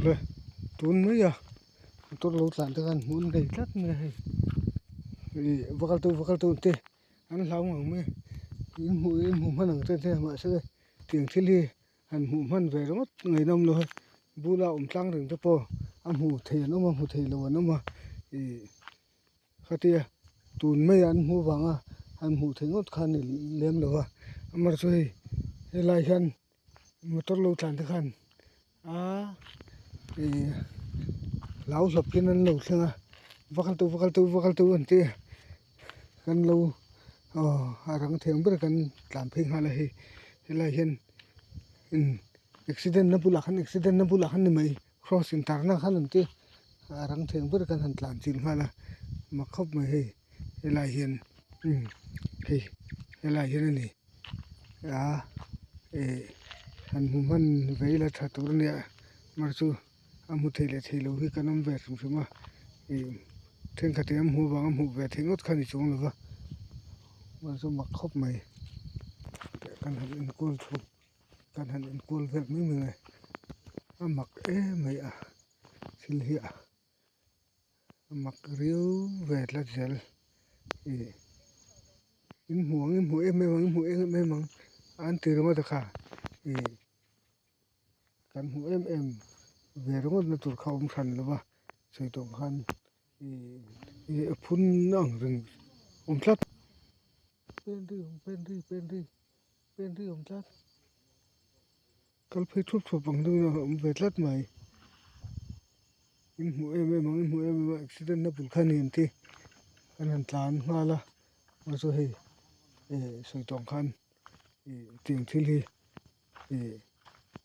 เลยตุนมั้ยอ่ะตัวเราหลานตะกันมุนได้ลัดมื้อให้wakal tu te an hlaw ngam me in mu man ang te ma se tiang thili an mu man ve ro ngai nom lo bula tlang ring te po am hu the no ma hu the lo no ma khatia tun me an mu wanga an mu the ngot khan ni lem lo wa amar so he lai khan motor lo tlan te khan lau lop kin an lo thlanga wakal tu an te kan lo arang theng ber kan tlam phing hala he lai hian accident na bula khan ni mai crossing tarna khan an te arang theng ber kan han tlam chin hala ma khop mai he lai hian he lai hian ni han mu man veila tha tur ne mar chu amu thele thelo hi kanam ve suma theng khate am hu wang am hu ve thengot khani chung lo mar chu mak khop mai kan han in kul thu kan han in kul ve mi ngai amak mai sil hi amak riu ve la jel in hu em mang an ti ro ta kha kan hu em ve ro na tur khawm khan lo ba sei tong khan phun nang ring tlat pen ri tlat kal phei thup bang du ve tlat mai in hu em accident na pul khan in ti kan han tlan ngala ma so he sei tong khan ting thil hi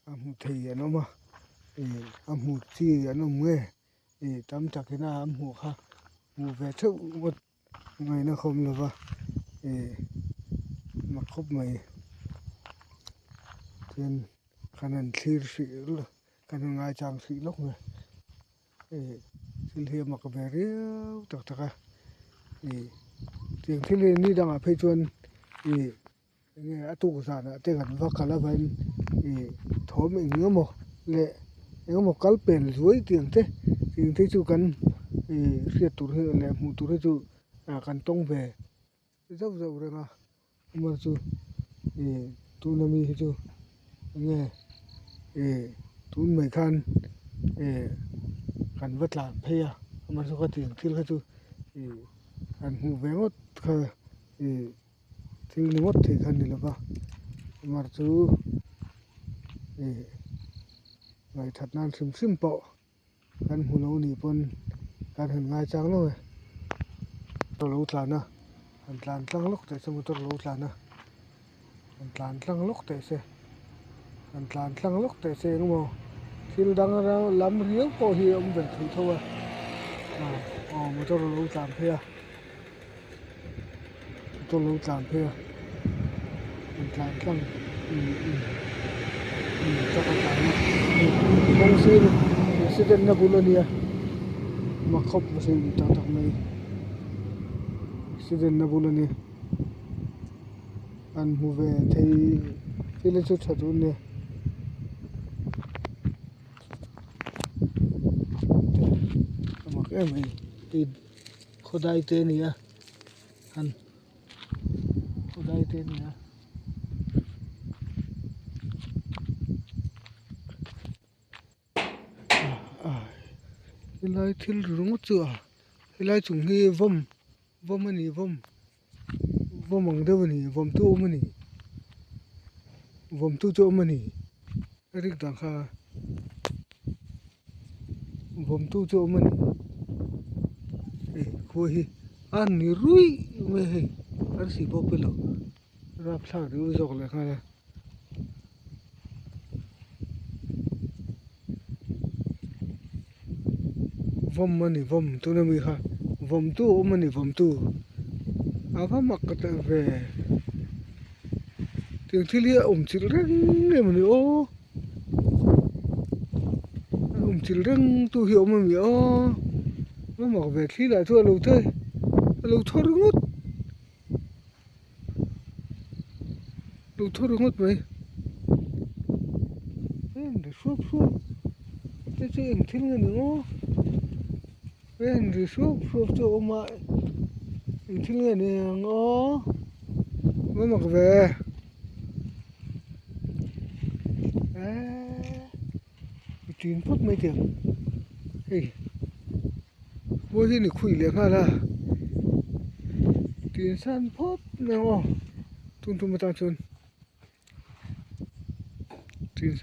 am hu thei anoma am hu chi anom nge tam takina am hu kha mu ve thu wat ngai na khom lo ba ma khop mai ten kanan thlir si kan ngai chang si lok nge sil he ma ka be riu tak taka ting thil ni dang a phei chuan nge atu sa na te kan va kala ban thom engmo le engmo kal pen zuai ting te chu kan riat tur he le mu tur he chu kan tong ve zau renga mar chu tu na mi he chu nge tun mai khan kan vatla pheya mar chu ka ting thil kha chu an hu ve ngot kha thil ni ngot the khan ni la ba mar chu ngai that nan sim po kan hu lo ni pon kan han ngai chang lo to lo tla na an tlan tlang lok te se motor lo tla na an tlan tlang lok te se ngo thil dang ra lam riu po hi ve thu thowa motor lo tlan phia an tlan tlang cho con cái không xin accident na bulonia mà khóc mà xin tao này accident na bulonia an hu ve thei phile chu thadun ne mà cái này thì khodai te ni a han khodai te ni a lai thil rung chu lai chung hi vom ani vom ang de ani vom tu mani vom tu chu mani rik dang kha vom tu chu mani ko hi an ni rui me he ar si bo pelo rap thla ru jok le kha vom mani vom tu na mi kha vom tu mani vom tu ava mak ka ve tiếng thili chil reng ne mani chil reng tu hi ma mi ma mak ve thli la thu lo thor ngot mai de sup 这影听了呢ven ri sup cho ma影听了呢哦我嘛个呗tin phút mấy tiếng hey vô hi ni khui le kha la tin san phút ne o tun tu ma ta chun tin